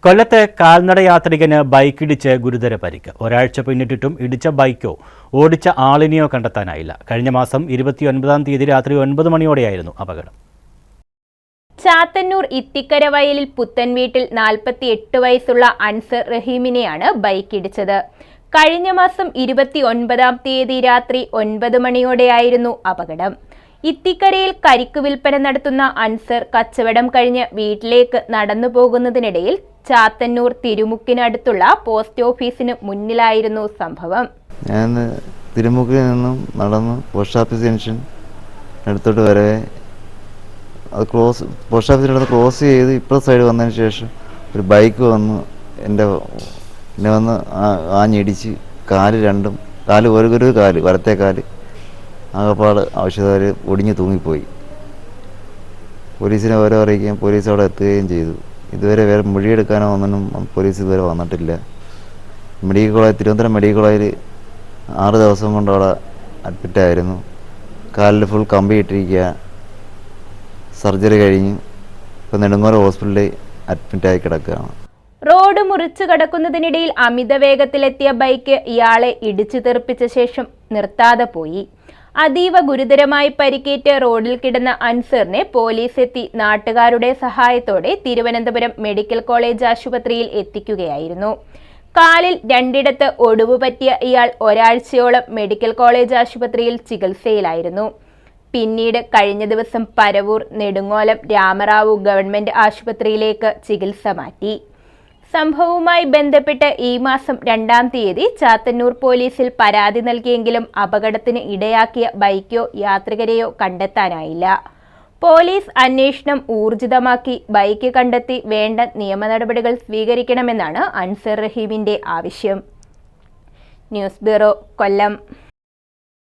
കൊല്ലത്തെ കാൽനട യാത്രികന് ബൈക്കിടിച്ച് ഗുരുതര പരിക്ക്. ഒരാഴ്ച പിന്നിട്ടിട്ടും ഇടിച്ച ബൈക്കോ ഓടിച്ച ആളിനെയോ കണ്ടെത്താനായില്ല. കഴിഞ്ഞ മാസം 29-ാം തീയതി രാത്രി 9 മണിയോടെയായിരുന്നു അപകടം. ചാത്തന്നൂർ ഇത്തിക്കര വയലിൽ പുത്തൻ വീട്ടിൽ 48 വയസ്സുള്ള അൻസർ റഹീമിനെയാണ് ബൈക്കിടിച്ചത്. കഴിഞ്ഞ മാസം 29-ാം തീയതി രാത്രി 9 മണിയോടെയായിരുന്നു അപകടം. ഇത്തിക്കരയിൽ കരിക്ക് വിൽപ്പന നടത്തുന്ന അൻസർ കച്ചവടം കഴിഞ്ഞ് വീട്ടിലേക്ക് നടന്നു പോകുന്നതിനിടയിൽ ചാത്തന്നൂർ തിരുമുക്കിനടുത്തുള്ള പോസ്റ്റ് ഓഫീസിന് മുന്നിലായിരുന്നു സംഭവം. ഞാൻ തിരുമുക്കിൽ നിന്നും നടന്ന് പോസ്റ്റ് ഓഫീസ് ജംഗ്ഷൻ അടുത്തോട്ട് വരവേ പോസ്റ്റ് ഓഫീസിനടുത്ത് ക്രോസ് ചെയ്ത് ഇപ്പുറത്തെ സൈഡ് വന്നതിന് ശേഷം ഒരു ബൈക്ക് വന്ന് എന്നെ വന്ന് ആഞ്ഞിടിച്ച് ഒരു കാല് വലത്തെ കാല് ആകപ്പാട് ആവശ്യക്കാർ ഒടിഞ്ഞ് തൂങ്ങിപ്പോയി. പോലീസിനെ ഓരോ അറിയിക്കുകയും പോലീസ് അവിടെ എത്തുകയും ചെയ്തു. ഇതുവരെ വേറെ മൊഴിയെടുക്കാനോ ഒന്നും പോലീസ് ഇതുവരെ വന്നിട്ടില്ല. തിരുവനന്തപുരം മെഡിക്കൽ കോളേജിൽ 6 ദിവസം കൊണ്ട് അവിടെ അഡ്മിറ്റായിരുന്നു. കാലിൽ ഫുൾ കമ്പി ഇട്ടിരിക്കുക. സർജറി കഴിഞ്ഞ് ഇപ്പം നെടുങ്ങോല ഹോസ്പിറ്റലിൽ അഡ്മിറ്റായി കിടക്കുകയാണ്. റോഡ് മുറിച്ചു കടക്കുന്നതിനിടയിൽ അമിത വേഗത്തിലെത്തിയ ബൈക്ക് ഇയാളെ ഇടിച്ചു തെറിപ്പിച്ച ശേഷം നിർത്താതെ പോയി. അതീവ ഗുരുതരമായി പരിക്കേറ്റ് റോഡിൽ കിടന്ന അൻസറിനെ പോലീസ് എത്തി നാട്ടുകാരുടെ സഹായത്തോടെ തിരുവനന്തപുരം മെഡിക്കൽ കോളേജ് ആശുപത്രിയിൽ എത്തിക്കുകയായിരുന്നു. കാലിൽ 2 ഒടിവ് പറ്റിയ ഇയാൾ ഒരാഴ്ചയോളം മെഡിക്കൽ കോളേജ് ആശുപത്രിയിൽ ചികിത്സയിലായിരുന്നു. പിന്നീട് കഴിഞ്ഞ ദിവസം പരവൂർ നെടുങ്ങോലം രാമറാവു ഗവൺമെന്റ് ആശുപത്രിയിലേക്ക് ചികിത്സ മാറ്റി. സംഭവവുമായി ബന്ധപ്പെട്ട് ഈ മാസം 2-ാം തീയതി ചാത്തന്നൂർ പോലീസിൽ പരാതി നൽകിയെങ്കിലും അപകടത്തിന് ഇടയാക്കിയ ബൈക്കോ യാത്രികരെയോ കണ്ടെത്താനായില്ല. പോലീസ് അന്വേഷണം ഊർജിതമാക്കി ബൈക്ക് കണ്ടെത്തി വേണ്ട നിയമ നടപടികൾ സ്വീകരിക്കണമെന്നാണ് അൻസർ റഹീമിന്റെ ആവശ്യം. ന്യൂസ് ബ്യൂറോ, കൊല്ലം.